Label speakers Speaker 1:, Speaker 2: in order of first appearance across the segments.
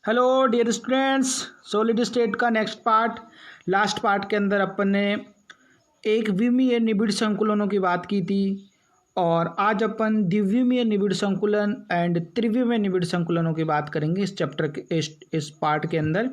Speaker 1: Hello dear students, solid state का next part, last part के अंदर अपन ने एक विमीय निबिड़ संकुलनों की बात की थी और आज अपन द्विविमीय निबिड़ संकुलन एंड त्रिविमीय निबिड़ संकुलनों की बात करेंगे इस चैप्टर के इस पार्ट के अंदर।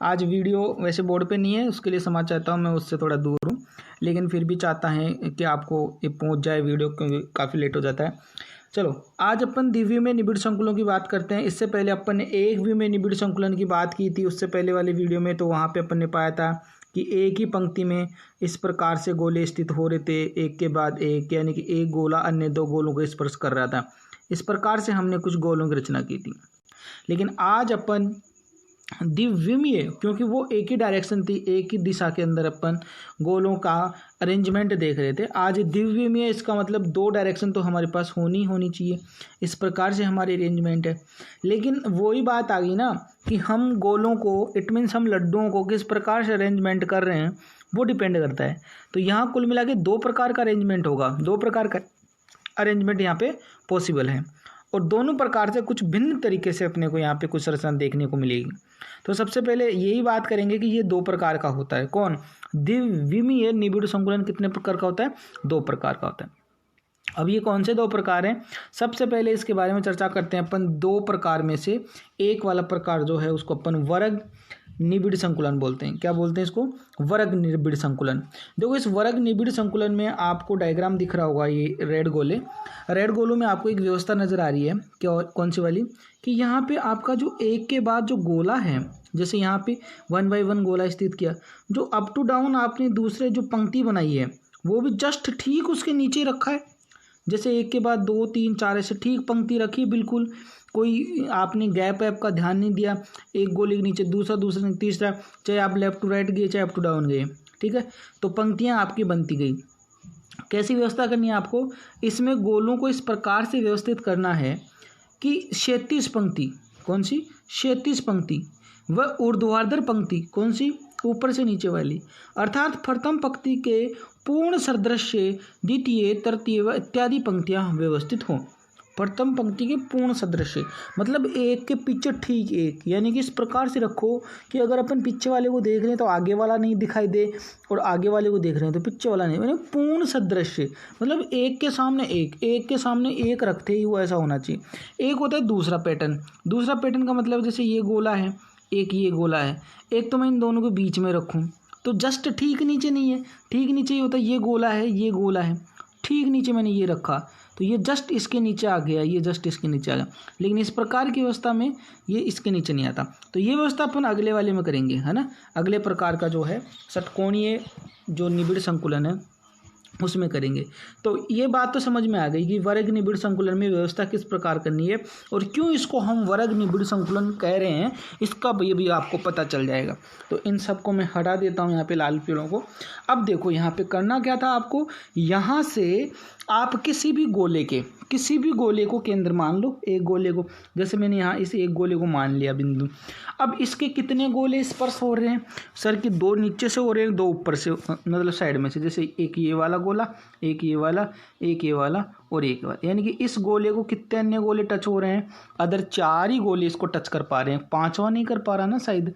Speaker 1: आज वीडियो वैसे बोर्ड पे नहीं है, उसके लिए क्षमा चाहता हूँ, मैं उससे थोड़ा दूर हूँ, लेकिन फिर भी चाहता है कि आपको ये पहुँच जाए वीडियो, क्योंकि काफ़ी लेट हो जाता है। चलो आज अपन द्विविमीय निबिड़ संकुलों की बात करते हैं। इससे पहले अपन ने एक विमीय निबिड़ संकुलन की बात की थी उससे पहले वाले वीडियो में, तो वहाँ पे अपन ने पाया था कि एक ही पंक्ति में इस प्रकार से गोले स्थित हो रहे थे, एक के बाद एक, यानी कि एक गोला अन्य दो गोलों को स्पर्श कर रहा था। इस प्रकार से हमने कुछ गोलों की रचना की थी। लेकिन आज अपन द्विविमीय, क्योंकि वो एक ही डायरेक्शन थी, एक ही दिशा के अंदर अपन गोलों का अरेंजमेंट देख रहे थे। आज द्विविमीय, इसका मतलब दो डायरेक्शन तो हमारे पास होनी चाहिए, इस प्रकार से हमारी अरेंजमेंट है। लेकिन वही बात आ गई ना कि हम गोलों को, इट मीन्स हम लड्डुओं को किस प्रकार से अरेंजमेंट कर रहे हैं वो डिपेंड करता है। तो यहाँ कुल मिला के दो प्रकार का अरेंजमेंट होगा, दो प्रकार का अरेंजमेंट यहाँ पे पॉसिबल है और दोनों प्रकार से कुछ भिन्न तरीके से अपने को यहाँ पे कुछ रचना देखने को मिलेगी। तो सबसे पहले यही बात करेंगे कि ये दो प्रकार का होता है। कौन? द्विविमीय निबिड़ संकुलन कितने प्रकार का होता है? दो प्रकार का होता है। अब ये कौन से दो प्रकार हैं? सबसे पहले इसके बारे में चर्चा करते हैं अपन। दो प्रकार में से एक वाला प्रकार जो है उसको अपन वर्ग निबिड़ संकुलन बोलते हैं। क्या बोलते हैं इसको? वर्ग निबिड़ संकुलन। देखो इस वर्ग निबिड़ संकुलन में आपको डायग्राम दिख रहा होगा, ये रेड गोलों में आपको एक व्यवस्था नजर आ रही है। क्या? कौन सी वाली? कि यहाँ पे आपका जो एक के बाद जो गोला है, जैसे यहाँ पे 1 बाय 1 गोला स्थित किया, जो अप टू डाउन आपने दूसरे जो पंक्ति बनाई है वो भी जस्ट ठीक उसके नीचे रखा है। जैसे एक के बाद 2 3 4 ऐसे ठीक पंक्ति रखी, बिल्कुल कोई आपने गैप ऐप का ध्यान नहीं दिया। एक गोले के नीचे दूसरा तीसरा, चाहे आप लेफ्ट टू राइट गए चाहे अप टू डाउन गए, ठीक है, तो पंक्तियां आपकी बनती गई। कैसी व्यवस्था करनी है आपको? इसमें गोलों को इस प्रकार से व्यवस्थित करना है कि क्षैतिज पंक्ति, कौन सी? क्षैतिज पंक्ति, व ऊर्ध्वाधर पंक्ति, कौन सी? ऊपर से नीचे वाली, अर्थात प्रथम पंक्ति के पूर्ण सदृश्य द्वितीय तृतीय व इत्यादि पंक्तियां व्यवस्थित हों। प्रथम पंक्ति के पूर्ण सदृश्य मतलब एक के पीछे ठीक एक, यानी कि इस प्रकार से रखो कि अगर अपन पीछे वाले को देख रहे हैं तो आगे वाला नहीं दिखाई दे और आगे वाले को देख रहे हैं तो पीछे वाला नहीं, यानी पूर्ण सदृश्य मतलब एक के सामने एक के सामने एक रखते ही वो ऐसा होना चाहिए। एक होता है दूसरा पैटर्न का मतलब जैसे ये गोला है, एक ये गोला है, एक तो मैं इन दोनों के बीच में रखूँ तो जस्ट ठीक नीचे नहीं है, ठीक नीचे ही होता है, ये गोला है, ठीक नीचे मैंने ये रखा तो ये जस्ट इसके नीचे आ गया, ये जस्ट इसके नीचे आ गया। लेकिन इस प्रकार की व्यवस्था में ये इसके नीचे नहीं आता। तो ये व्यवस्था अपन अगले वाले में करेंगे, है ना। अगले प्रकार का जो है षटकोणीय जो निबिड़ संकुलन है उसमें करेंगे। तो ये बात तो समझ में आ गई कि वर्ग निबिड़ संकुलन में व्यवस्था किस प्रकार करनी है और क्यों इसको हम वर्ग निबिड़ संकुलन कह रहे हैं, इसका ये भी आपको पता चल जाएगा। तो इन सबको मैं हटा देता हूँ यहाँ पे लाल पीलों को। अब देखो यहाँ पे करना क्या था आपको, यहाँ से आप किसी भी गोले को केंद्र मान लो, एक गोले को, जैसे मैंने यहाँ इस एक गोले को मान लिया बिंदु। अब इसके कितने गोले स्पर्श हो रहे हैं? सर कि दो नीचे से हो रहे हैं, दो ऊपर से, मतलब साइड में से, जैसे एक ये वाला गोला, एक ये वाला, एक ये वाला और एक वाला, यानी कि इस गोले को कितने अन्य गोले टच हो रहे हैं? अदर 4 ही गोले इसको टच कर पा रहे हैं, 5वां नहीं कर पा रहा ना, शायद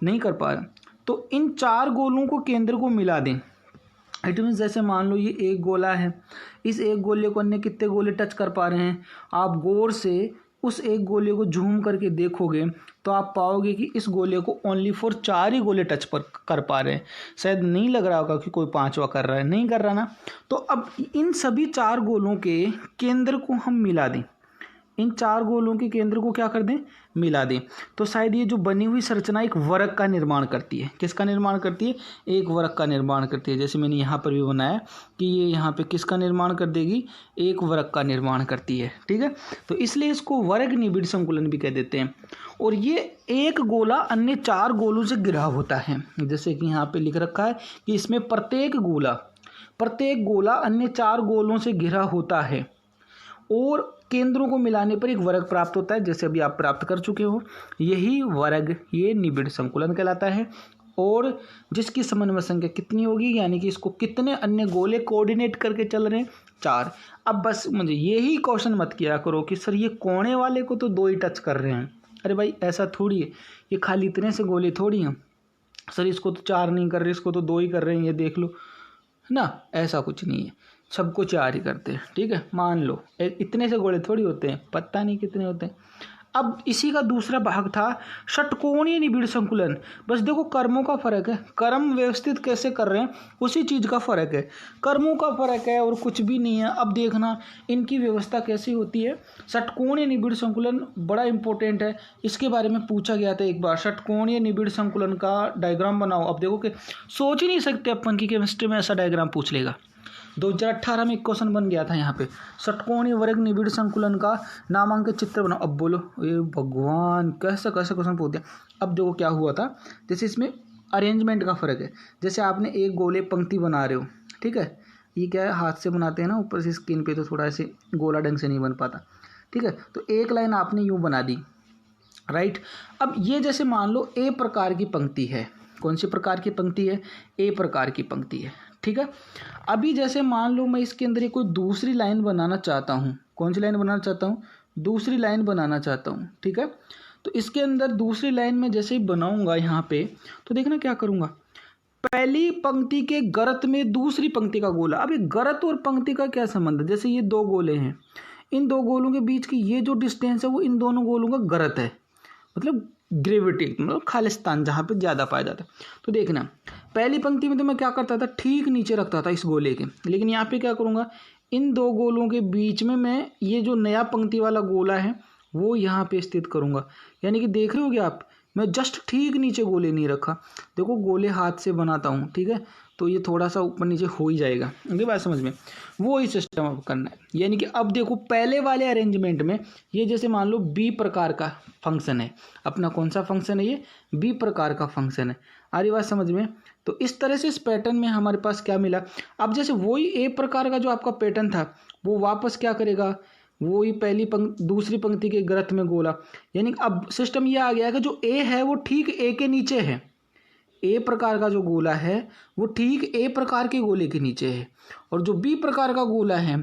Speaker 1: नहीं कर पा रहा। तो इन 4 गोलों को केंद्र को मिला दें। इट मीन्स जैसे मान लो ये एक गोला है, इस एक गोले को अन्य कितने गोले टच कर पा रहे हैं? आप गौर से उस एक गोले को झूम करके देखोगे तो आप पाओगे कि इस गोले को ओनली फॉर 4 ही गोले टच पर कर पा रहे हैं। शायद नहीं लग रहा होगा कि कोई 5वां कर रहा है, नहीं कर रहा ना। तो अब इन सभी 4 गोलों के केंद्र को हम मिला दें, इन 4 गोलों के केंद्र को क्या कर दें? मिला दें। तो शायद ये जो बनी हुई संरचना एक वर्ग का निर्माण करती है। किसका निर्माण करती है? एक वर्ग का निर्माण करती है। जैसे मैंने यहाँ पर भी बनाया कि ये यहाँ पे किसका निर्माण कर देगी? एक वर्ग का निर्माण करती है, ठीक है। तो इसलिए इसको वर्ग निबिड़ संकुलन भी कह देते हैं। और ये एक गोला अन्य 4 गोलों से घिरा होता है, जैसे कि यहाँ पे लिख रखा है कि इसमें प्रत्येक गोला अन्य 4 गोलों से घिरा होता है और केंद्रों को मिलाने पर एक वर्ग प्राप्त होता है, जैसे अभी आप प्राप्त कर चुके हो। यही वर्ग, ये निबिड़ संकुलन कहलाता है। और जिसकी समन्वय संख्या कितनी होगी, यानी कि इसको कितने अन्य गोले कोऑर्डिनेट करके चल रहे हैं? 4। अब बस मुझे यही क्वेश्चन मत किया करो कि सर ये कोने वाले को तो 2 ही टच कर रहे हैं, अरे भाई ऐसा थोड़ी है, ये खाली इतने से गोले थोड़ी हैं सर, इसको तो 4 नहीं कर रहे, इसको तो 2 ही कर रहे हैं, ये देख लो, है ना। ऐसा कुछ नहीं है, सबको 4 ही करते हैं, ठीक है। मान लो इतने से गोले थोड़ी होते हैं, पता नहीं कितने होते हैं। अब इसी का दूसरा भाग था षटकोणीय निबिड़ संकुलन। बस देखो कर्मों का फर्क है, कर्म व्यवस्थित कैसे कर रहे हैं उसी चीज़ का फर्क है, कर्मों का फर्क है और कुछ भी नहीं है। अब देखना इनकी व्यवस्था कैसी होती है। षटकोणीय निबिड़ संकुलन बड़ा इंपॉर्टेंट है, इसके बारे में पूछा गया था एक बार। षटकोणीय निबिड़ संकुलन का डायग्राम बनाओ। अब देखो कि सोच ही नहीं सकते अपन की केमिस्ट्री में ऐसा डायग्राम पूछ लेगा। 2018 में एक क्वेश्चन बन गया था यहाँ पे, षटकोणीय वर्ग निबिड़ संकुलन का नामांकित चित्र बनाओ। अब बोलो ये भगवान कैसे कैसे क्वेश्चन पूछते हैं। अब देखो क्या हुआ था, जैसे इसमें अरेंजमेंट का फर्क है। जैसे आपने एक गोले पंक्ति बना रहे हो, ठीक है, ये क्या है हाथ से बनाते हैं ना, ऊपर से स्क्रीन पे तो थोड़ा ऐसे गोला ढंग से नहीं बन पाता, ठीक है। तो एक लाइन आपने यूँ बना दी, राइट। अब ये जैसे मान लो ए प्रकार की पंक्ति है, कौन सी प्रकार की पंक्ति है, ए प्रकार की पंक्ति है, ठीक है। अभी जैसे मान लो मैं इसके अंदर कोई दूसरी लाइन बनाना चाहता हूँ, कौन सी लाइन बनाना चाहता हूँ, दूसरी लाइन बनाना चाहता हूँ, ठीक है। तो इसके अंदर दूसरी लाइन में जैसे ही बनाऊंगा यहाँ पे, तो देखना क्या करूँगा, पहली पंक्ति के गर्त में दूसरी पंक्ति का गोला। अब ये गर्त और पंक्ति का क्या संबंध है, जैसे ये 2 गोले हैं, इन 2 गोलों के बीच की ये जो डिस्टेंस है वो इन दोनों गोलों का गर्त है, मतलब ग्रेविटी, मतलब खालिस्तान जहाँ पे ज़्यादा पाया जाता है। तो देखना पहली पंक्ति में तो मैं क्या करता था, ठीक नीचे रखता था इस गोले के, लेकिन यहाँ पे क्या करूँगा, इन 2 गोलों के बीच में मैं ये जो नया पंक्ति वाला गोला है वो यहाँ पे स्थित करूँगा। यानी कि देख रहे होगे आप, मैं जस्ट ठीक नीचे गोले नहीं रखा। देखो गोले हाथ से बनाता हूँ, ठीक है, तो ये थोड़ा सा ऊपर नीचे हो ही जाएगा, उनकी बात समझ में, वो ही सिस्टम अब करना है। यानी कि अब देखो पहले वाले अरेंजमेंट में ये जैसे मान लो बी प्रकार का फंक्शन है, अपना कौन सा फंक्शन है, ये बी प्रकार का फंक्शन है, आ रही बात समझ में। तो इस तरह से इस पैटर्न में हमारे पास क्या मिला, अब जैसे वही ए प्रकार का जो आपका पैटर्न था वो वापस क्या करेगा, वही पहली दूसरी पंक्ति के गर्त में गोला। यानी अब सिस्टम ये आ गया कि जो ए है वो ठीक ए के नीचे है, ए प्रकार का जो गोला है वो ठीक ए प्रकार के गोले के नीचे है, और जो बी प्रकार का गोला है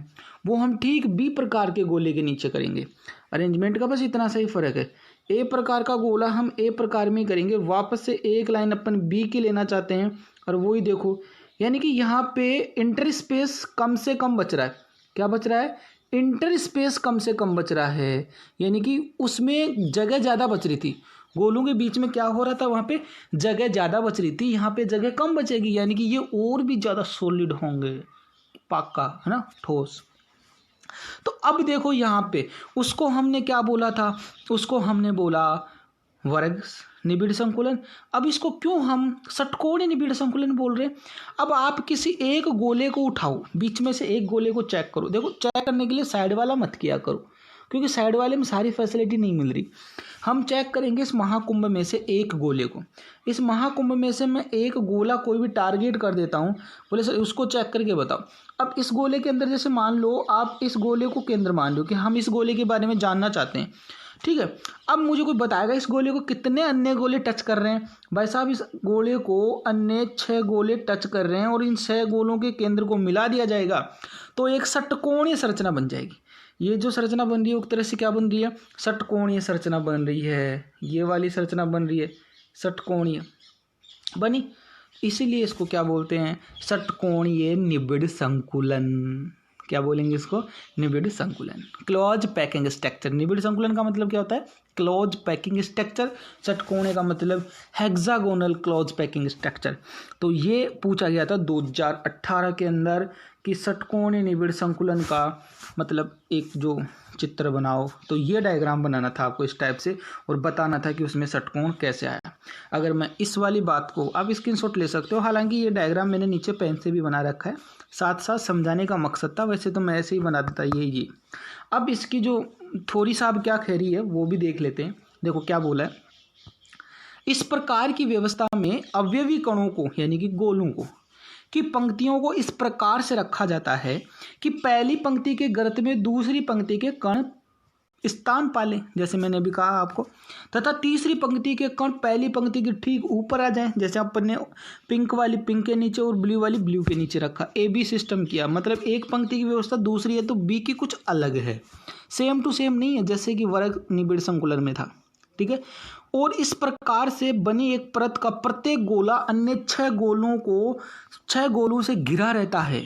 Speaker 1: वो हम ठीक बी प्रकार के गोले के नीचे करेंगे। अरेंजमेंट का बस इतना सही फर्क है, ए प्रकार का गोला हम ए प्रकार में करेंगे, वापस से एक लाइन अपन बी की लेना चाहते हैं, और वही देखो यानी कि यहाँ पे इंटर स्पेस कम से कम बच रहा है। क्या बच रहा है, इंटर स्पेस कम से कम बच रहा है, यानी कि उसमें जगह ज़्यादा बच रही थी, गोलों के बीच में क्या हो रहा था, वहाँ पे जगह ज़्यादा बच रही थी, यहाँ पे जगह कम बचेगी, यानी कि ये और भी ज़्यादा सॉलिड होंगे, पक्का है ना, ठोस। तो अब देखो यहाँ पे उसको हमने क्या बोला था, उसको हमने बोला वर्ग निबिड़ संकुलन। अब इसको क्यों हम षटकोणीय निबिड़ संकुलन बोल रहे हैं। अब आप किसी एक गोले को उठाओ, बीच में से एक गोले को चेक करो। देखो चेक करने के लिए साइड वाला मत किया करो, क्योंकि साइड वाले में सारी फैसिलिटी नहीं मिल रही। हम चेक करेंगे इस महाकुंभ में से एक गोले को, इस महाकुंभ में से मैं एक गोला कोई भी टारगेट कर देता हूँ, बोले सर उसको चेक करके बताओ। अब इस गोले के अंदर जैसे मान लो आप इस गोले को केंद्र मान लो कि हम इस गोले के बारे में जानना चाहते हैं, ठीक है। अब मुझे कोई बताएगा इस गोले को कितने अन्य गोले टच कर रहे हैं। भाई साहब इस गोले को अन्य 6 गोले टच कर रहे हैं, और इन 6 गोलों के केंद्र को मिला दिया जाएगा तो एक षटकोणीय संरचना बन जाएगी। ये जो संरचना बन रही है एक तरह से क्या बन रही है, षटकोणीय संरचना बन रही है। ये वाली संरचना बन रही है षटकोणीय बनी, इसीलिए इसको क्या बोलते हैं, षटकोणीय निबिड़ संकुलन। क्या बोलेंगे इसको, निबिड़ संकुलन, क्लोज पैकिंग स्ट्रक्चर। निबिड़ संकुलन का मतलब क्या होता है, क्लोज पैकिंग स्ट्रक्चर। षटकोणीय का मतलब हेक्सागोनल क्लोज पैकिंग स्ट्रक्चर। तो ये पूछा गया था 2018 के अंदर कि षटकोणीय निबिड़ संकुलन का मतलब एक जो चित्र बनाओ, तो ये डायग्राम बनाना था आपको इस टाइप से, और बताना था कि उसमें षटकोण कैसे आया। अगर मैं इस वाली बात को आप स्क्रीनशॉट ले सकते हो, हालांकि ये डायग्राम मैंने नीचे पेन से भी बना रखा है, साथ साथ समझाने का मकसद था, वैसे तो मैं ऐसे ही बना देता ये। अब इसकी जो थोड़ी साहब क्या कह रही है वो भी देख लेते हैं। देखो क्या बोला है, इस प्रकार की व्यवस्था में अवयवी कणों को यानी कि गोलों को की पंक्तियों को इस प्रकार से रखा जाता है कि पहली पंक्ति के गर्त में दूसरी पंक्ति के कण स्थान पालें, जैसे मैंने अभी कहा आपको, तथा तीसरी पंक्ति के कण पहली पंक्ति के ठीक ऊपर आ जाएं, जैसे अपन ने पिंक वाली पिंक के नीचे और ब्लू वाली ब्लू के नीचे रखा, ए बी सिस्टम किया। मतलब एक पंक्ति की व्यवस्था दूसरी है तो बी की कुछ अलग है, सेम टू सेम नहीं है, जैसे कि वर्ग निबिड़ संकुलन में था। ठीक है। और इस प्रकार से बनी एक परत का प्रत्येक गोला अन्य 6 गोलों से घिरा रहता है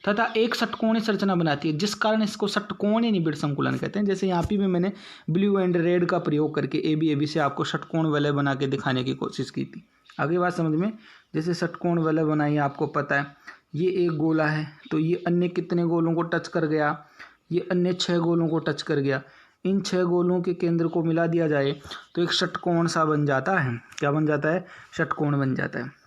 Speaker 1: तथा एक षटकोणीय संरचना बनाती है, जिस कारण इसको षटकोणीय निबिड़ संकुलन कहते हैं। जैसे यहाँ पे भी मैंने ब्लू एंड रेड का प्रयोग करके ए बी से आपको षटकोण वलय बना के दिखाने की कोशिश की थी। आगे बात समझ में, जैसे षटकोण वलय बनाई आपको पता है, ये एक गोला है तो ये अन्य कितने गोलों को टच कर गया, ये अन्य 6 गोलों को टच कर गया। इन 6 गोलों के केंद्र को मिला दिया जाए तो एक षटकोण सा बन जाता है। क्या बन जाता है? षटकोण बन जाता है।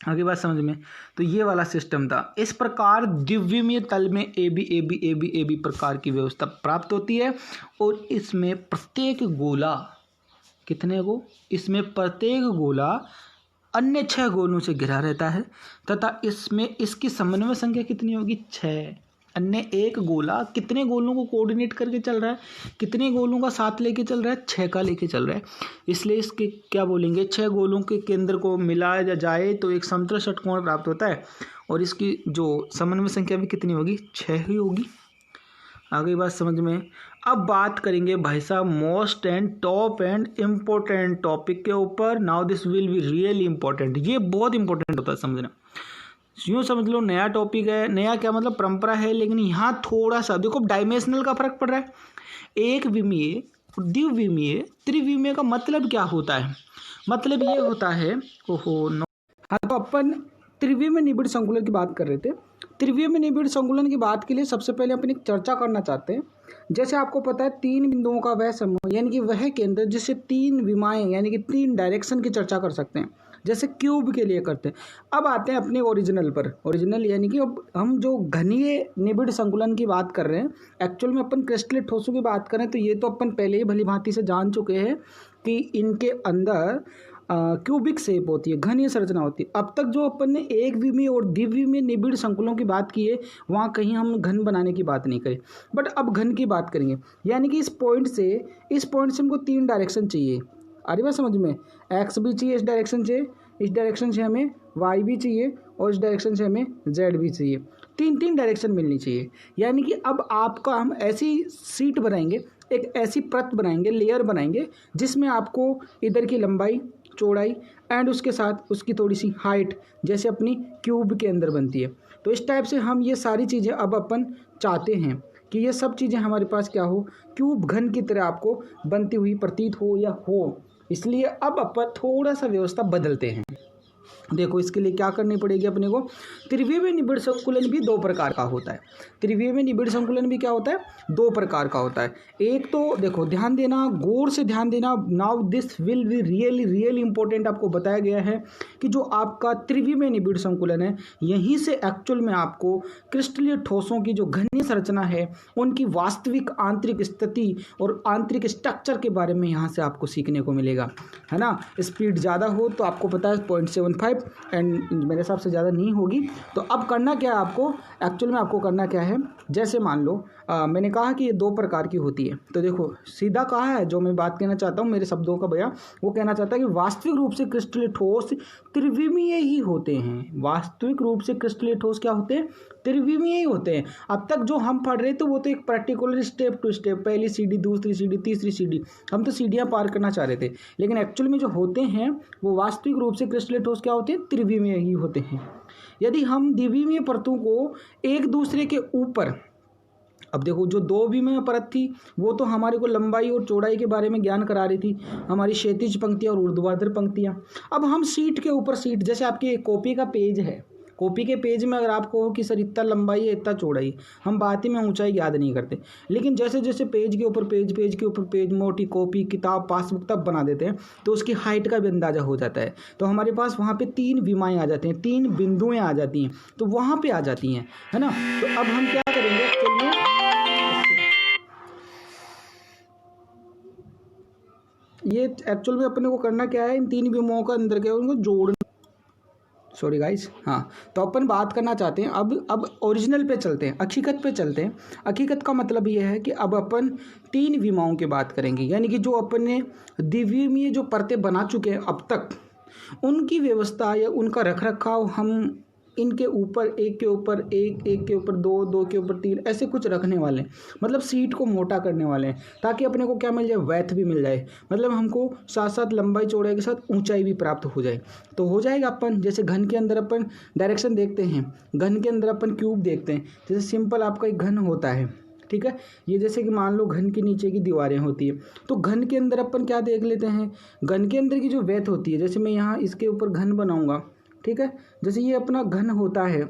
Speaker 1: आगे बात समझ में, तो ये वाला सिस्टम था। इस प्रकार द्विविमीय तल में ए बी प्रकार की व्यवस्था प्राप्त होती है और इसमें प्रत्येक गोला कितने को, इसमें प्रत्येक गोला अन्य 6 गोलों से घिरा रहता है तथा इसमें इसकी समन्वय संख्या कितनी होगी? 6। अन्य एक गोला कितने गोलों को कोऑर्डिनेट करके चल रहा है, कितने गोलों का साथ लेके चल रहा है? 6 का लेके चल रहा है। इसलिए इसके क्या बोलेंगे, 6 गोलों के केंद्र को मिलाया जाए तो एक समतल षटकोण प्राप्त होता है और इसकी जो समन्वय संख्या भी कितनी होगी? 6 ही होगी। आगे बात समझ में। अब बात करेंगे भाई साहब most and top and important topic के ऊपर। Now this will be really important. ये बहुत इंपॉर्टेंट होता है समझना। यूँ समझ लो नया टॉपिक है, नया क्या मतलब परंपरा है, लेकिन यहाँ थोड़ा सा देखो डायमेंशनल का फर्क पड़ रहा है। एक विमीय, द्विविमीय, त्रिविमीय का मतलब क्या होता है? मतलब ये होता है, ओहो नो, हाँ तो अपन त्रिविमीय निबिड़ संकुलन की बात कर रहे थे। त्रिविमीय निबिड़ संकुलन की बात के लिए सबसे पहले अपन एक चर्चा करना चाहते हैं। जैसे आपको पता है 3 बिंदुओं का वह समूह यानी कि वह केंद्र जिससे 3 विमाएं यानी कि 3 डायरेक्शन की चर्चा कर सकते हैं, जैसे क्यूब के लिए करते हैं। अब आते हैं अपने ओरिजिनल पर। ओरिजिनल यानी कि अब हम जो घनीय निबिड़ संकुलन की बात कर रहे हैं, एक्चुअल में अपन क्रिस्टलीय ठोसों की बात करें तो ये तो अपन पहले ही भली भांति से जान चुके हैं कि इनके अंदर क्यूबिक शेप होती है, घनीय संरचना होती है। अब तक जो अपन ने एक विमीय और द्विविमीय निबिड़ संकुलों की बात की है, वहाँ कहीं हम घन बनाने की बात नहीं करी, बट अब घन की बात करेंगे। यानी कि इस पॉइंट से हमको 3 डायरेक्शन चाहिए। आ रही बात समझ में? एक्स भी चाहिए, इस डायरेक्शन से, इस डायरेक्शन से हमें वाई भी चाहिए और इस डायरेक्शन से हमें जेड भी चाहिए। 3 डायरेक्शन मिलनी चाहिए। यानी कि अब आपका हम ऐसी सीट बनाएंगे, एक ऐसी परत बनाएंगे, लेयर बनाएंगे, जिसमें आपको इधर की लंबाई, चौड़ाई एंड उसके साथ उसकी थोड़ी सी हाइट जैसे अपनी क्यूब के अंदर बनती है। तो इस टाइप से हम ये सारी चीज़ें अब अपन चाहते हैं कि ये सब चीज़ें हमारे पास क्या हो, क्यूब घन की तरह आपको बनती हुई प्रतीत हो या हो। इसलिए अब अपन थोड़ा सा व्यवस्था बदलते हैं। देखो इसके लिए क्या करनी पड़ेगी अपने को। त्रिविमीय निबिड़ संकुलन भी 2 प्रकार का होता है। त्रिविमीय निबिड़ संकुलन भी क्या होता है? 2 प्रकार का होता है। एक तो देखो ध्यान देना, गौर से ध्यान देना, now this will be really important. आपको बताया गया है कि जो आपका त्रिविमीय निबिड़ संकुलन है, यहीं से एक्चुअल में आपको क्रिस्टलीय ठोसों की जो घनीय संरचना है, उनकी वास्तविक आंतरिक स्थिति और आंतरिक स्ट्रक्चर के बारे में यहाँ से आपको सीखने को मिलेगा, है ना। स्पीड ज़्यादा हो तो आपको पता है 0.75 एंड मेरे हिसाब से ज़्यादा नहीं होगी। तो अब करना क्या है आपको, एक्चुअल में आपको करना क्या है, जैसे मान लो मैंने कहा कि ये 2 प्रकार की होती है। तो देखो सीधा कहा है, जो मैं बात कहना चाहता हूँ मेरे शब्दों का भैया, वो कहना चाहता है कि वास्तविक रूप से क्रिस्टलीय ठोस त्रिविमीय ही होते हैं। वास्तविक रूप से क्रिस्टलीय ठोस क्या होते हैं? त्रिविमीय ही होते हैं। अब तक जो हम पढ़ रहे थे वो तो एक पर्टिकुलर स्टेप टू स्टेप, पहली सीढ़ी, दूसरी सीढ़ी, तीसरी सीढ़ी, हम तो सीढ़ियाँ पार करना चाह रहे थे। लेकिन एक्चुअल में जो होते हैं वो वास्तविक रूप से क्रिस्टलीय ठोस क्या होते हैं? त्रिविमीय ही होते हैं। यदि हम द्विविमीय परतों को एक दूसरे के ऊपर, अब देखो जो 2 विमीय परत थी वो तो हमारे को लंबाई और चौड़ाई के बारे में ज्ञान करा रही थी, हमारी क्षैतिज पंक्तियाँ और ऊर्ध्वाधर पंक्तियाँ। अब हम सीट के ऊपर सीट, जैसे आपकी कॉपी का पेज है, कॉपी के पेज में अगर आपको हो कि सर इतना लंबाई है, इतना चौड़ाई, हम बात ही में ऊंचाई याद नहीं करते। लेकिन जैसे जैसे पेज के ऊपर पेज, पेज के ऊपर पेज, मोटी कॉपी, किताब, पासबुक तब बना देते हैं तो उसकी हाइट का भी अंदाजा हो जाता है। तो हमारे पास वहाँ पे 3 विमाएँ आ जाती हैं, 3 बिंदुएँ आ जाती हैं, तो वहाँ पर आ जाती हैं, है ना। तो अब हम क्या करेंगे, चलिए ये एक्चुअल में अपने को करना क्या है, इन 3 विमाओं का अंदर क्या है उनको जोड़ना। सॉरी गाइस, हाँ तो अपन बात करना चाहते हैं अब ओरिजिनल पे चलते हैं, हकीकत पे चलते हैं। हकीकत का मतलब ये है कि अब अपन 3 विमाओं की बात करेंगे, यानी कि जो अपन ने द्विविमीय जो परतें बना चुके हैं अब तक, उनकी व्यवस्था या उनका रखरखाव हम इनके ऊपर एक के ऊपर एक, एक के ऊपर दो, दो के ऊपर तीन, ऐसे कुछ रखने वाले हैं। मतलब सीट को मोटा करने वाले हैं ताकि अपने को क्या मिल जाए, वैथ भी मिल जाए। मतलब हमको साथ साथ लंबाई चौड़ाई के साथ ऊंचाई भी प्राप्त हो जाए। तो हो जाएगा अपन जैसे घन के अंदर अपन डायरेक्शन देखते हैं, घन के अंदर अपन क्यूब देखते हैं। जैसे सिंपल आपका एक घन होता है, ठीक है। ये जैसे कि मान लो घन के नीचे की दीवारें होती है, तो घन के अंदर अपन क्या देख लेते हैं, घन के अंदर की जो वेथ होती है। जैसे मैं यहाँ इसके ऊपर घन बनाऊंगा, ठीक है। जैसे ये अपना घन होता है,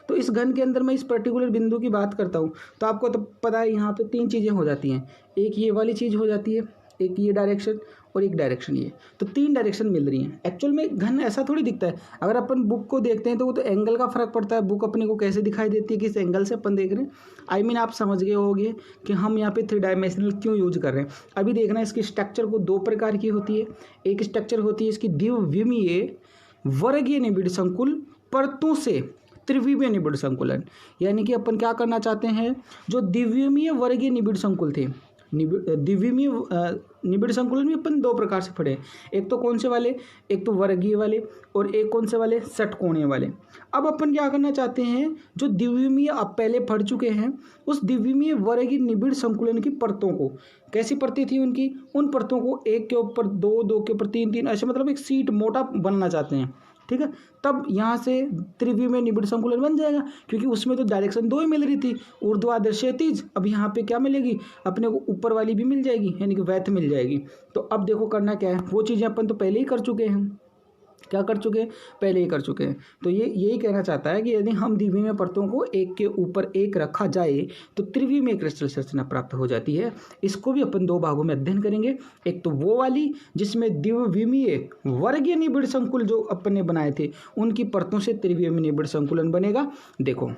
Speaker 1: तो इस घन के अंदर मैं इस पर्टिकुलर बिंदु की बात करता हूँ, तो आपको तो पता है यहाँ पे तीन चीज़ें हो जाती हैं। एक ये वाली चीज़ हो जाती है, एक ये डायरेक्शन और एक डायरेक्शन ये, तो तीन डायरेक्शन मिल रही हैं। एक्चुअल में घन ऐसा थोड़ी दिखता है। अगर अपन बुक को देखते हैं तो वो तो एंगल का फर्क पड़ता है। बुक अपने को कैसे दिखाई देती है, किस एंगल से अपन देख रहे हैं। आई मीन आप समझ गए होंगे कि हम यहाँ पे 3 डायमेंशनल क्यों यूज कर रहे हैं। अभी देखना, इसकी स्ट्रक्चर को 2 प्रकार की होती है। एक स्ट्रक्चर होती है इसकी द्विविमीय वर्गीय निबिड़ संकुल परतों से त्रिविमीय निबिड़ संकुलन। यानी कि अपन क्या करना चाहते हैं, जो द्विविमीय वर्गीय निबिड़ संकुल थे, द्विविमीय निबिड़ संकुलन में अपन 2 प्रकार से पढ़े। एक तो कौन से वाले, एक तो वर्गीय वाले और एक कौन से वाले, षटकोणीय वाले। अब अपन क्या करना चाहते हैं, जो द्विविमीय आप पहले पढ़ चुके हैं, उस द्विविमीय वर्गीय निबिड़ संकुलन की परतों को, कैसी परतें थी उनकी, उन परतों को एक के ऊपर दो, दो के ऊपर तीन, तीन ऐसे मतलब एक सीट मोटा बनना चाहते हैं, ठीक है। तब यहाँ से त्रिविमीय निबिड़ संकुलन बन जाएगा, क्योंकि उसमें तो डायरेक्शन 2 ही मिल रही थी, ऊर्ध्वाधर क्षैतिज। अब यहाँ पे क्या मिलेगी, अपने को ऊपर वाली भी मिल जाएगी, यानी कि वैथ मिल जाएगी। तो अब देखो करना क्या है, वो चीज़ें अपन तो पहले ही कर चुके हैं। क्या कर चुके हैं, पहले ही कर चुके हैं। तो ये यही कहना चाहता है कि यदि हम द्विविमीय परतों को एक के ऊपर एक रखा जाए तो त्रिविमीय क्रिस्टल संरचना प्राप्त हो जाती है। इसको भी अपन 2 भागों में अध्ययन करेंगे। एक तो वो वाली जिसमें द्विविमीय वर्गीय निबिड़ संकुल जो अपन ने बनाए थे, उनकी परतों से त्रिविमीय निबिड़ संकुलन बनेगा। देखो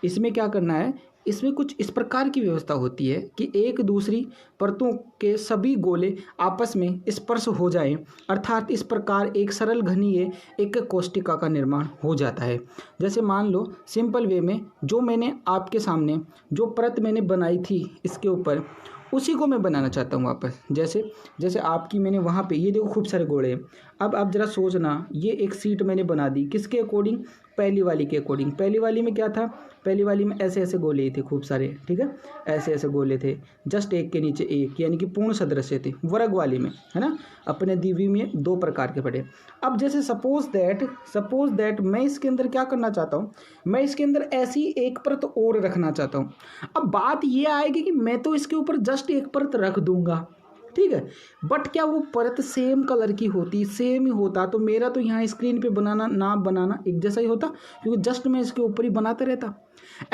Speaker 1: इसमें क्या करना है, इसमें कुछ इस प्रकार की व्यवस्था होती है कि एक दूसरी परतों के सभी गोले आपस में स्पर्श हो जाएं, अर्थात इस प्रकार एक सरल घनीय एक कोष्टिका का निर्माण हो जाता है। जैसे मान लो सिंपल वे में जो मैंने आपके सामने जो परत मैंने बनाई थी इसके ऊपर, उसी को मैं बनाना चाहता हूँ वापस। जैसे जैसे आपकी मैंने वहाँ पे ये देखो खूब सारे गोले हैं। अब आप जरा सोचना, ये एक सीट मैंने बना दी किसके अकॉर्डिंग, पहली वाली के अकॉर्डिंग। पहली वाली में क्या था, पहली वाली में ऐसे ऐसे गोले ही थे खूब सारे, ठीक है, ऐसे ऐसे गोले थे, जस्ट एक के नीचे एक, यानी कि पूर्ण सदृश्य थे। वर्ग वाली में है ना, अपने द्विविमीय में 2 प्रकार के पढ़े। अब जैसे सपोज दैट मैं इसके अंदर क्या करना चाहता हूँ, मैं इसके अंदर ऐसी एक परत और रखना चाहता हूँ। अब बात ये आएगी कि मैं तो इसके ऊपर जस्ट एक परत रख दूंगा, ठीक है, बट क्या वो परत सेम कलर की होती, सेम ही होता, तो मेरा तो यहाँ स्क्रीन पे बनाना ना बनाना एक जैसा ही होता, क्योंकि जस्ट मैं इसके ऊपर ही बनाता रहता।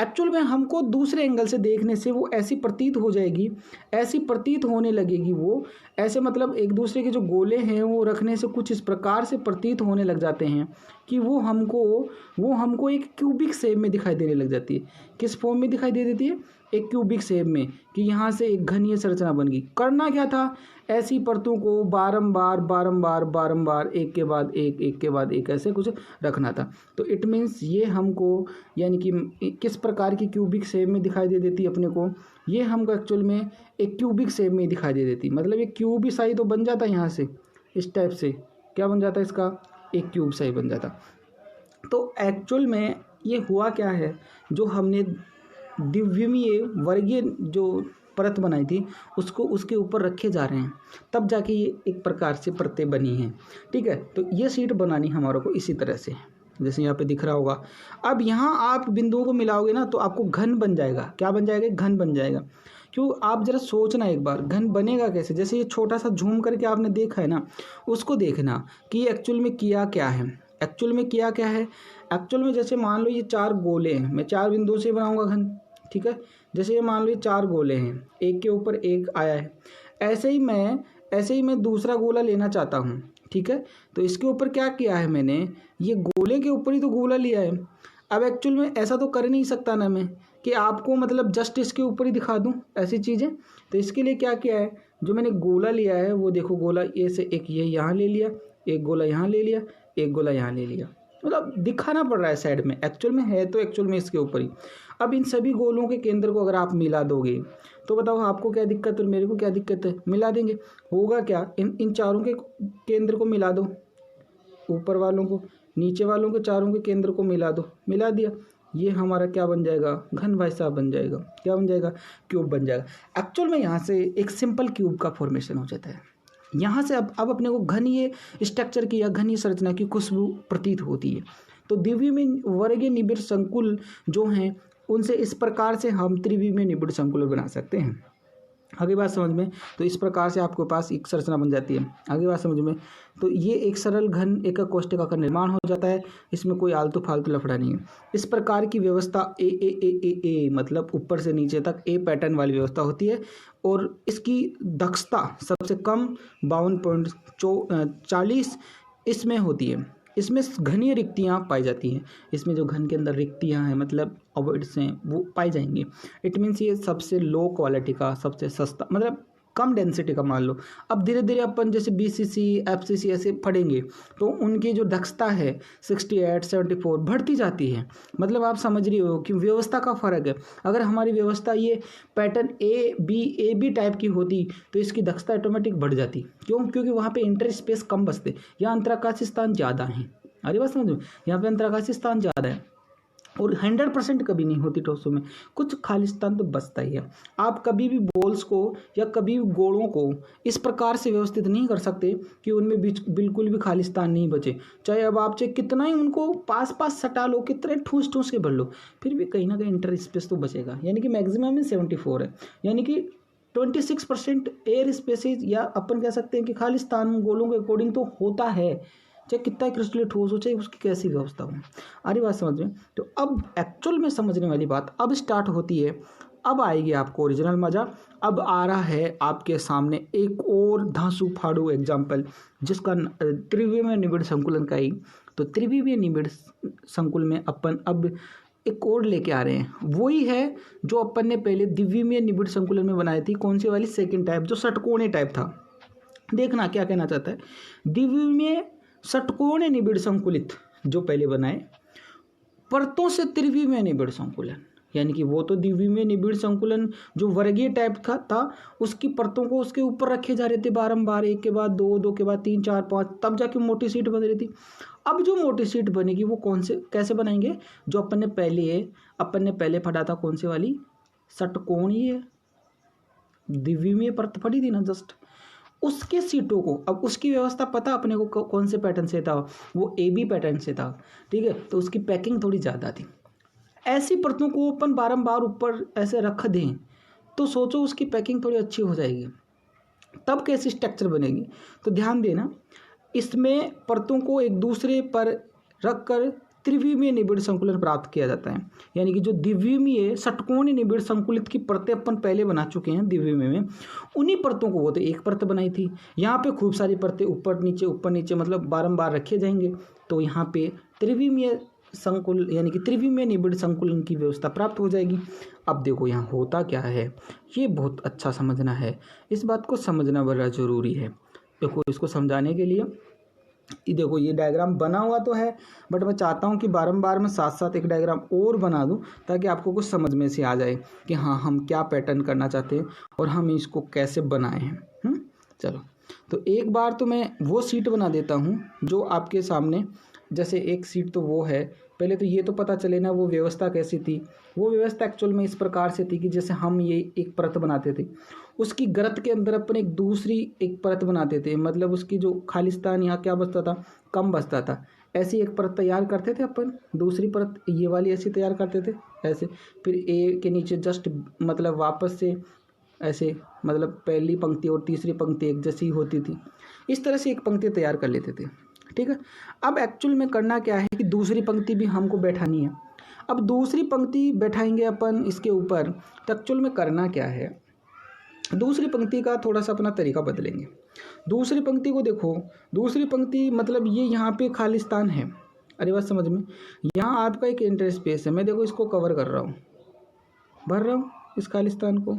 Speaker 1: एक्चुअल में हमको दूसरे एंगल से देखने से वो ऐसी प्रतीत हो जाएगी, ऐसी प्रतीत होने लगेगी वो, ऐसे मतलब एक दूसरे के जो गोले हैं वो रखने से कुछ इस प्रकार से प्रतीत होने लग जाते हैं कि वो हमको एक क्यूबिक शेप में दिखाई देने लग जाती है। किस फॉर्म में दिखाई दे देती है, एक क्यूबिक शेप में, कि यहाँ से एक घनीय संरचना बन गई। करना क्या था, ऐसी परतों को बारंबार एक के बाद एक ऐसे कुछ रखना था। तो इट मीन्स ये हमको यानी कि किस प्रकार की क्यूबिक शेप में दिखाई दे देती अपने को, ये हमको एक्चुअल में एक क्यूबिक शेप में दिखाई दे देती। मतलब एक क्यूब ही साइज तो बन जाता है, यहाँ से इस टाइप से क्या बन जाता है, इसका एक क्यूब साइज बन जाता। तो एक्चुअल में ये हुआ क्या है, जो हमने द्विविमीय वर्गीय जो परत बनाई थी उसको उसके ऊपर रखे जा रहे हैं, तब जाके ये एक प्रकार से परतें बनी हैं, ठीक है। तो ये सीट बनानी हमारे को इसी तरह से, जैसे यहाँ पे दिख रहा होगा। अब यहाँ आप बिंदुओं को मिलाओगे ना तो आपको घन बन जाएगा। क्या बन जाएगा, घन बन जाएगा। क्यों, आप जरा सोचना एक बार, घन बनेगा कैसे। जैसे ये छोटा सा झूम करके आपने देखा है ना, उसको देखना कि एक्चुअल में किया क्या है। एक्चुअल में जैसे मान लो ये 4 गोले हैं, मैं 4 बिंदुओं से बनाऊंगा घन, ठीक है। जैसे ये मान लो ये 4 गोले हैं, एक के ऊपर एक आया है, ऐसे ही मैं दूसरा गोला लेना चाहता हूँ, ठीक है। तो इसके ऊपर क्या किया है मैंने, ये गोले के ऊपर ही तो गोला लिया है। अब एक्चुअल में ऐसा तो कर नहीं सकता ना मैं कि आपको मतलब जस्ट इसके ऊपर ही दिखा दूँ ऐसी चीज़ें। तो इसके लिए क्या किया है, जो मैंने गोला लिया है वो देखो, गोला ये से एक ये यहाँ ले लिया, एक गोला यहाँ ले लिया, एक गोला यहाँ ले लिया, मतलब दिखाना पड़ रहा है साइड में, एक्चुअल में है तो एक्चुअल में इसके ऊपर ही। अब इन सभी गोलों के केंद्र को अगर आप मिला दोगे तो बताओ आपको क्या दिक्कत और मेरे को क्या दिक्कत है, मिला देंगे। होगा क्या, इन चारों के केंद्र को मिला दो, ऊपर वालों को, नीचे वालों के चारों के केंद्र को मिला दो, मिला दिया, ये हमारा क्या बन जाएगा, घन भाई साहब बन जाएगा। क्या बन जाएगा, क्यूब बन जाएगा। एक्चुअल में यहाँ से एक सिंपल क्यूब का फॉर्मेशन हो जाता है। यहाँ से अब अपने को घनीय स्ट्रक्चर की या घनीय संरचना की खुशबू प्रतीत होती है। तो द्विविमीय वर्गीय निबिड़ संकुल जो हैं उनसे इस प्रकार से हम त्रिविमीय निबिड़ संकुल बना सकते हैं। आगे बात समझ में, तो इस प्रकार से आपके पास एक संरचना बन जाती है। आगे बात समझ में, तो ये एक सरल घन एकक कोष्ठिका का निर्माण हो जाता है। इसमें कोई आलतू फालतू लफड़ा नहीं है। इस प्रकार की व्यवस्था ए मतलब ऊपर से नीचे तक ए पैटर्न वाली व्यवस्था होती है और इसकी दक्षता सबसे कम 52.40 इसमें होती है। इसमें घनीय रिक्तियाँ पाई जाती हैं। इसमें जो घन के अंदर रिक्तियाँ हैं मतलब अवॉइड्स हैं वो पाई जाएंगी। इट मीन्स ये सबसे लो क्वालिटी का, सबसे सस्ता, मतलब कम डेंसिटी का मान लो। अब धीरे धीरे अपन जैसे BCC FCC ऐसे पढ़ेंगे तो उनकी जो दक्षता है 68 74 बढ़ती जाती है। मतलब आप समझ रही हो कि व्यवस्था का फ़र्क है। अगर हमारी व्यवस्था ये पैटर्न A B टाइप की होती तो इसकी दक्षता ऑटोमेटिक बढ़ जाती। क्यों? क्योंकि वहाँ पे इंटर स्पेस कम बचते, यहाँ अंतराकाशीय स्थान ज़्यादा हैं। अरे बात समझो, यहाँ पे अंतराकाशीय स्थान ज़्यादा है और 100% कभी नहीं होती ठोसों में, कुछ खालिस्तान तो बचता ही है। आप कभी भी बॉल्स को या कभी भी गोलों को इस प्रकार से व्यवस्थित नहीं कर सकते कि उनमें बिल्कुल भी खालिस्तान नहीं बचे। चाहे अब आप चाहे कितना ही उनको पास पास सटा लो, कितने ठूस ठूस के भर लो, फिर भी कहीं ना कहीं इंटर स्पेस तो बचेगा। यानी कि मैक्सिमम में 74 है, यानी कि 26% एयर स्पेसिस या अपन कह सकते हैं कि खालिस्तान गोलों के अकॉर्डिंग तो होता है, चाहे कितना क्रिस्टल ठोस हो, चाहे उसकी कैसी व्यवस्था हो। आ रही बात समझ में? तो अब एक्चुअल में समझने वाली बात अब स्टार्ट होती है। अब आएगी आपको ओरिजिनल मज़ा। अब आ रहा है आपके सामने एक और धांसू फाड़ू एग्जाम्पल, जिसका त्रिविमीय निबिड़ संकुलन का ही। तो त्रिविमीय निबिड़ संकुल में अपन अब एक और लेके आ रहे हैं, वही है जो अपन ने पहले द्विविमीय निबिड़ संकुलन में बनाई थी। कौन सी वाली? सेकेंड टाइप, जो षटकोणीय टाइप था। देखना क्या कहना चाहता है। द्विविमीय षटकोणीय निबिड़ संकुलित जो पहले बनाए, परतों से त्रिविमीय निबिड़ संकुलन, यानी कि वो तो द्विविमीय निबिड़ संकुलन जो वर्गीय टाइप का था, उसकी परतों को उसके ऊपर रखे जा रहे थे बारंबार, एक के बाद दो, दो के बाद तीन, चार, पाँच, तब जाके मोटी सीट बन रही थी। अब जो मोटी सीट बनेगी वो कौन से कैसे बनाएंगे? जो अपन ने पहले पढ़ा था, कौन सी वाली? षटकोणीय द्विविमीय परत पढ़ी थी ना जस्ट, उसके सीटों को। अब उसकी व्यवस्था पता अपने को कौन से पैटर्न से था? वो AB पैटर्न से था, ठीक है। तो उसकी पैकिंग थोड़ी ज़्यादा थी। ऐसी परतों को अपन बारंबार ऊपर ऐसे रख दें तो सोचो उसकी पैकिंग थोड़ी अच्छी हो जाएगी। तब कैसी स्ट्रक्चर बनेगी? तो ध्यान देना, इसमें परतों को एक दूसरे पर रखकर त्रिविमीय निबिड़ संकुलन प्राप्त किया जाता है। यानी कि जो द्विविमीय षटकोणीय निबिड़ संकुलित की परतें अपन पहले बना चुके हैं द्विविमीय में, उन्हीं परतों को, वो तो एक परत बनाई थी, यहाँ पे खूब सारी परतें ऊपर नीचे मतलब बारंबार रखे जाएंगे। तो यहाँ पे त्रिविमीय संकुल यानी कि त्रिविमीय निबिड़ संकुलन की व्यवस्था प्राप्त हो जाएगी। अब देखो यहाँ होता क्या है, ये बहुत अच्छा समझना है, इस बात को समझना बड़ा ज़रूरी है। देखो इसको समझाने के लिए देखो ये डायग्राम बना हुआ तो है, बट मैं चाहता हूँ कि बारंबार मैं साथ साथ एक डायग्राम और बना दूँ ताकि आपको कुछ समझ में से आ जाए कि हाँ हम क्या पैटर्न करना चाहते हैं और हम इसको कैसे बनाए हैं। चलो, तो एक बार तो मैं वो सीट बना देता हूँ जो आपके सामने, जैसे एक सीट तो वो है। पहले तो ये तो पता चले ना वो व्यवस्था कैसी थी। वो व्यवस्था एक्चुअल में इस प्रकार से थी कि जैसे हम ये एक परत बनाते थे, उसकी गरत के अंदर अपन एक दूसरी एक परत बनाते थे, मतलब उसकी जो खालिस्तान यहाँ क्या बचता था, कम बचता था। ऐसी एक परत तैयार करते थे अपन, दूसरी परत ये वाली ऐसी तैयार करते थे ऐसे, फिर ए के नीचे जस्ट मतलब वापस से ऐसे, मतलब पहली पंक्ति और तीसरी पंक्ति एक जैसी होती थी। इस तरह से एक पंक्ति तैयार कर लेते थे, ठीक है। अब एक्चुअल में करना क्या है कि दूसरी पंक्ति भी हमको बैठानी है। अब दूसरी पंक्ति बैठाएंगे अपन इसके ऊपर, तो एक्चुअल में करना क्या है, दूसरी पंक्ति का थोड़ा सा अपना तरीका बदलेंगे। दूसरी पंक्ति को देखो, दूसरी पंक्ति मतलब ये यहाँ पे खालिस्तान है। अरे बात समझ में, यहाँ आपका एक इंटर स्पेस है, मैं देखो इसको कवर कर रहा हूँ, भर रहा हूँ इस खालिस्तान को,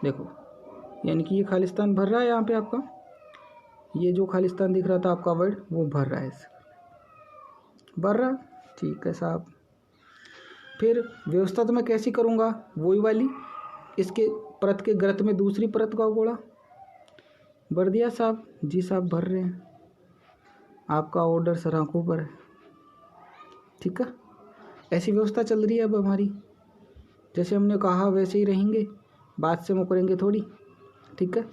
Speaker 1: देखो यानी कि ये खालिस्तान भर रहा है। यहाँ पे आपका ये जो खालिस्तान दिख रहा था आपका वर्ड, वो भर रहा है, भर रहा, ठीक है साहब। फिर व्यवस्था तो मैं कैसी करूँगा, वही वाली, इसके परत के गरत में दूसरी परत का गोला भर दिया साहब। जी साहब भर रहे हैं, आपका ऑर्डर सर आँखों पर है। ठीक है, ऐसी व्यवस्था चल रही है अब हमारी, जैसे हमने कहा वैसे ही रहेंगे, बात से मुकरेंगे थोड़ी। ठीक है,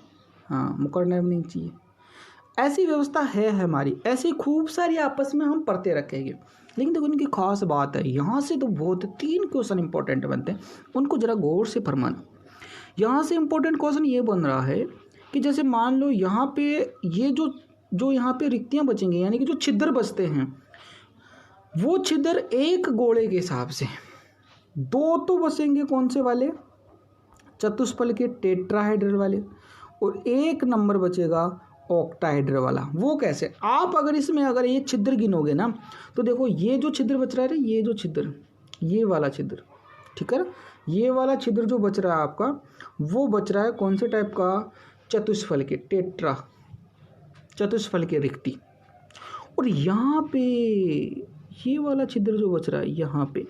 Speaker 1: हाँ, मुकरना भी नहीं चाहिए। ऐसी व्यवस्था है हमारी, ऐसी खूब सारी आपस में हम पढ़ते रखेंगे। लेकिन देखो इनकी खास बात है, यहाँ से तो बहुत 3 क्वेश्चन इंपॉर्टेंट बनते हैं, उनको जरा गौर से फरमाना। यहाँ से इंपॉर्टेंट क्वेश्चन ये बन रहा है कि जैसे मान लो यहाँ पे ये जो यहाँ पे रिक्तियाँ बचेंगी, यानी कि जो छिद्र बचते हैं, वो छिद्र एक गोले के हिसाब से 2 तो बचेंगे कौन से वाले, चतुष्फल के टेट्राहेड्रल वाले, और 1 नंबर बचेगा ऑक्टाहेड्रल वाला। वो कैसे, आप अगर इसमें अगर ये छिद्र गिनोगे ना, तो देखो ये जो छिद्र बच रहा है, ये जो छिद्र, ये वाला छिद्र, ठीक है ना, ये वाला छिद्र जो बच रहा है आपका, वो बच रहा है कौन से टाइप का, चतुष्फल के टेट्रा, चतुष्फल के रिक्ति। और यहाँ पे ये वाला छिद्र जो बच रहा है यहाँ पे,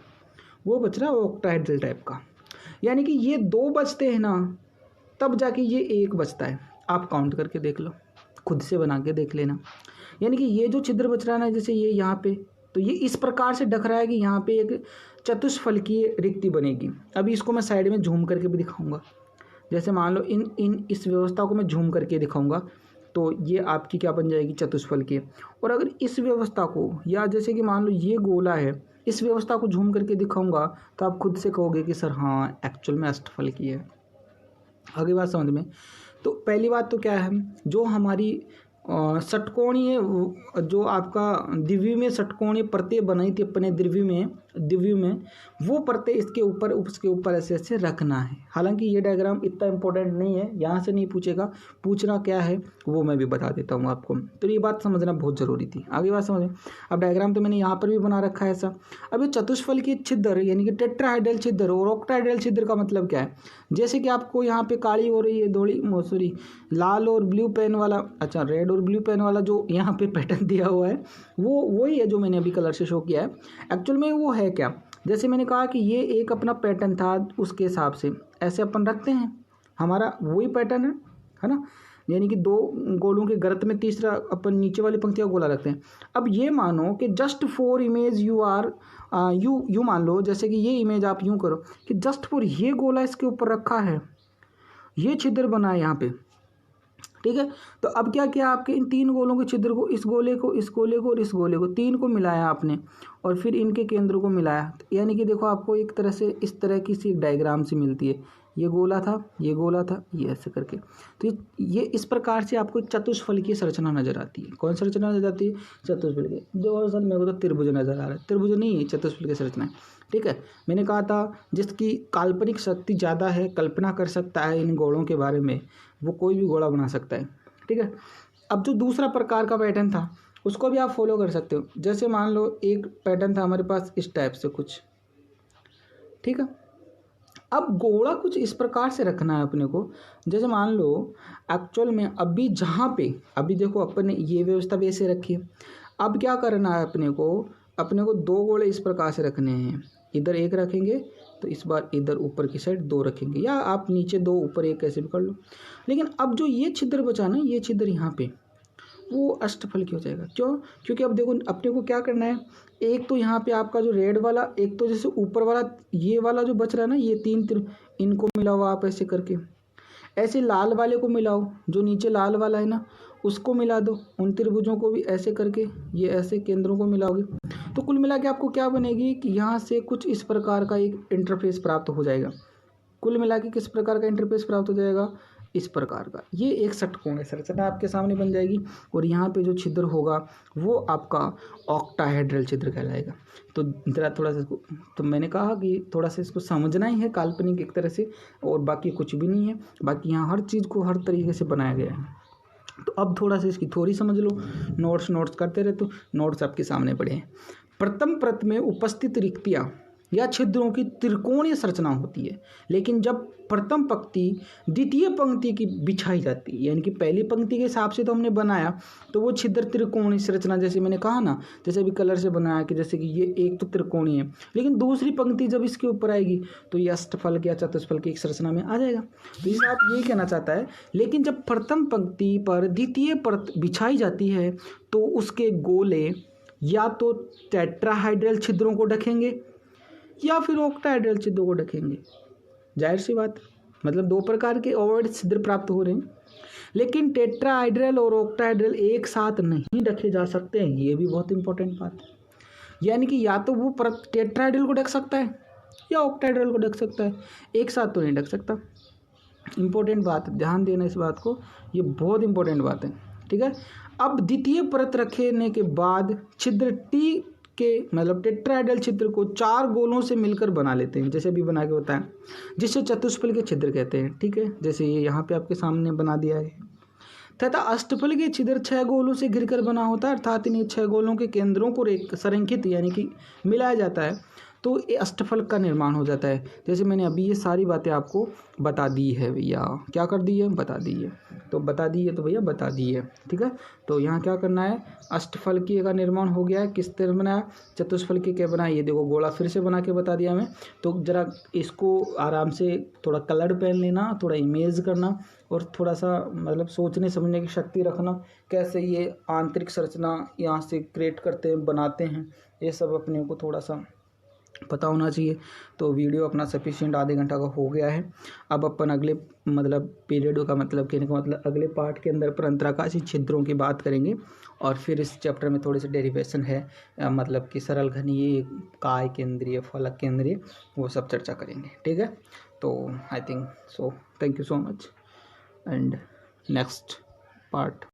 Speaker 1: वो बच रहा है ऑक्टाहेड्रल टाइप का। यानी कि ये 2 बचते हैं ना, तब जाके ये 1 बचता है। आप काउंट करके देख लो, खुद से बना के देख लेना। यानी कि ये जो छिद्र बच रहा है ना, जैसे ये यहाँ पे, तो ये इस प्रकार से ढक रहा है कि यहाँ पे एक चतुष्फल की रिक्ति बनेगी। अभी इसको मैं साइड में झूम करके भी दिखाऊंगा। जैसे मान लो इस व्यवस्था को मैं झूम करके दिखाऊंगा, तो ये आपकी क्या बन जाएगी, चतुष्फल की। और अगर इस व्यवस्था को, या जैसे कि मान लो ये गोला है, इस व्यवस्था को झूम करके दिखाऊंगा, तो आप खुद से कहोगे कि सर हाँ एक्चुअल में अष्टफल की है। आगे बात समझ में। तो पहली बात तो क्या है, जो हमारी षटकोणीय, जो आपका दिव्य में षटकोणीय परतें बनाई थी अपने दिव्य में वो परतें इसके ऊपर, उसके ऊपर ऐसे ऐसे रखना है। हालांकि ये डायग्राम इतना इंपॉर्टेंट नहीं है, यहाँ से नहीं पूछेगा, पूछना क्या है वो मैं भी बता देता हूँ आपको। तो ये बात समझना बहुत ज़रूरी थी। आगे बात समझें। अब डायग्राम तो मैंने यहाँ पर भी बना रखा है ऐसा। अब ये चतुष्फल की छिद्र, यानी कि टेट्राहेड्रल छिद्र और ऑक्टाहेड्रल छिद्र का मतलब क्या है, जैसे कि आपको यहाँ पे काली हो रही है, थोड़ी सॉरी लाल और ब्लू पेन वाला, अच्छा रेड और ब्लू पेन वाला जो यहाँ पे पैटर्न दिया हुआ है, वो वही है जो मैंने अभी कलर से शो किया है। एक्चुअल में वो है क्या, जैसे मैंने कहा कि ये एक अपना पैटर्न था, उसके हिसाब से ऐसे अपन रखते हैं, हमारा वही पैटर्न है ना। यानी कि 2 गोलों के गर्त में तीसरा अपन नीचे वाली पंक्ति का गोला रखते हैं। अब ये मानो कि जस्ट फॉर इमेज यू मान लो, जैसे कि ये इमेज आप यूँ करो कि जस्ट फॉर ये गोला इसके ऊपर रखा है, ये छिद्र बना है यहाँ पे, ठीक है। तो अब क्या किया, आपके इन 3 गोलों के छिद्र को, इस गोले को, इस गोले को और इस गोले को, 3 को मिलाया आपने, और फिर इनके केंद्रों को मिलाया। यानी कि देखो आपको एक तरह से इस तरह की सी एक डायग्राम से मिलती है, ये गोला था, ये गोला था, ये ऐसे करके। तो ये इस प्रकार से आपको चतुष्फल की संरचना नजर आती है। कौन सी संरचना नजर आती है, चतुष्फल की। जो सर मेरे को तो त्रिभुज नजर आ रहा है, त्रिभुज नहीं है, चतुष्फल की संरचना है, ठीक है। मैंने कहा था जिसकी काल्पनिक शक्ति ज़्यादा है, कल्पना कर सकता है इन गोलों के बारे में, वो कोई भी गोला बना सकता है, ठीक है। अब जो दूसरा प्रकार का पैटर्न था उसको भी आप फॉलो कर सकते हो। जैसे मान लो एक पैटर्न था हमारे पास इस टाइप से कुछ, ठीक है। अब गोला कुछ इस प्रकार से रखना है अपने को, जैसे मान लो एक्चुअल में अभी जहाँ पे, अभी देखो अपन ने ये व्यवस्था भी ऐसे रखी है। अब क्या करना है अपने को 2 गोले इस प्रकार से रखने हैं। इधर 1 रखेंगे तो इस बार इधर ऊपर की साइड 2 रखेंगे, या आप नीचे 2 ऊपर 1 कैसे भी कर लो। लेकिन अब जो ये छिद्र बचा ना, ये छिद्र यहाँ पे, वो अष्टफल की हो जाएगा। क्यों, क्योंकि अब देखो अपने को क्या करना है, एक तो यहाँ पे आपका जो रेड वाला, एक तो जैसे ऊपर वाला ये वाला जो बच रहा है ना, ये 3 इनको मिलाओ आप ऐसे करके, ऐसे लाल वाले को मिलाओ, जो नीचे लाल वाला है ना उसको मिला दो, उन त्रिभुजों को भी ऐसे करके ये ऐसे केंद्रों को मिलाओगे, तो कुल मिला के आपको क्या बनेगी कि यहाँ से कुछ इस प्रकार का एक इंटरफेस प्राप्त हो जाएगा। कुल मिला के किस प्रकार का इंटरफेस प्राप्त हो जाएगा, इस प्रकार का। ये एक षटकोणीय संरचना आपके सामने बन जाएगी, और यहाँ पे जो छिद्र होगा वो आपका ऑक्टाहेड्रल छिद्र कहलाएगा। तो जरा थोड़ा सा, तो मैंने कहा कि थोड़ा सा इसको समझना ही है काल्पनिक एक तरह से, और बाकी कुछ भी नहीं है। बाकी यहाँ हर चीज़ को हर तरीके से बनाया गया है। तो अब थोड़ा सा इसकी थ्योरी समझ लो, नोट्स करते रहे तो नोट्स आपके सामने पड़े हैं। प्रथम प्रत में उपस्थित रिक्तियाँ, या छिद्रों की त्रिकोणीय संरचना होती है। लेकिन जब प्रथम पंक्ति द्वितीय पंक्ति की बिछाई जाती है, यानी कि पहली पंक्ति के हिसाब से तो हमने बनाया तो वो छिद्र त्रिकोणीय संरचना, जैसे मैंने कहा ना, जैसे अभी कलर से बनाया कि जैसे कि ये एक तो त्रिकोणीय है, लेकिन दूसरी पंक्ति जब इसके ऊपर आएगी तो ये अष्टफलक या चतुष्फल की एक संरचना में आ जाएगा। तो इस आप ये कहना चाहता है, लेकिन जब प्रथम पंक्ति पर द्वितीय परत बिछाई जाती है तो उसके गोले या तो टेट्राहाइड्रल छिद्रों को ढकेंगे या फिर ऑक्टाहाइड्रल छिद्रों को ढकेंगे। जाहिर सी बात, मतलब दो प्रकार के ओवॉइड छिद्र प्राप्त हो रहे हैं, लेकिन टेट्राहाइड्रल और ऑक्टाहाइड्रल एक साथ नहीं ढके जा सकते हैं। ये भी बहुत इंपॉर्टेंट बात है, यानी कि या तो वो टेट्राहाइड्रल को ढक सकता है या ऑक्टाहाइड्रल को ढक सकता है, एक साथ तो नहीं ढक सकता। इंपॉर्टेंट बात, ध्यान देना इस बात को, ये बहुत इंपॉर्टेंट बात है, ठीक है। अब द्वितीय परत रखने के बाद छिद्र टी के मतलब टेट्राहाइड्रल छिद्र को 4 गोलों से मिलकर बना लेते हैं, जैसे अभी बना के बताएं, जिससे चतुष्फल के छिद्र कहते हैं, ठीक है। जैसे ये यहाँ पे आपके सामने बना दिया है। तथा अष्टफल के छिद्र 6 गोलों से घिरकर बना होता है, अर्थात इन 6 गोलों के केंद्रों को संरेखित यानी कि मिलाया जाता है तो ये अष्टफल का निर्माण हो जाता है। जैसे मैंने अभी ये सारी बातें आपको बता दी है भैया, क्या कर दी है, बता दी है, तो बता दी है तो भैया बता दी है, ठीक है। तो यहाँ क्या करना है, अष्टफल की का निर्माण हो गया है, किस तरह बनाया, चतुष्फल की क्या बनाया, ये देखो गोला फिर से बना के बता दिया मैं। तो जरा इसको आराम से थोड़ा कलर पेन लेना, थोड़ा इमेज करना और थोड़ा सा मतलब सोचने समझने की शक्ति रखना, कैसे ये आंतरिक संरचना यहाँ से क्रिएट करते हैं, बनाते हैं, ये सब अपने को थोड़ा सा पता होना चाहिए। तो वीडियो अपना सफिशिएंट आधे घंटा का हो गया है। अब अपन अगले मतलब पीरियड का मतलब कहने का मतलब अगले पार्ट के अंदर पर अंतराकाशी छिद्रों की बात करेंगे और फिर इस चैप्टर में थोड़े से डेरिवेशन है, मतलब कि सरल घनीय, काय केंद्रीय, फलक केंद्रीय, वो सब चर्चा करेंगे, ठीक है। तो I think so, thank you so much and next part.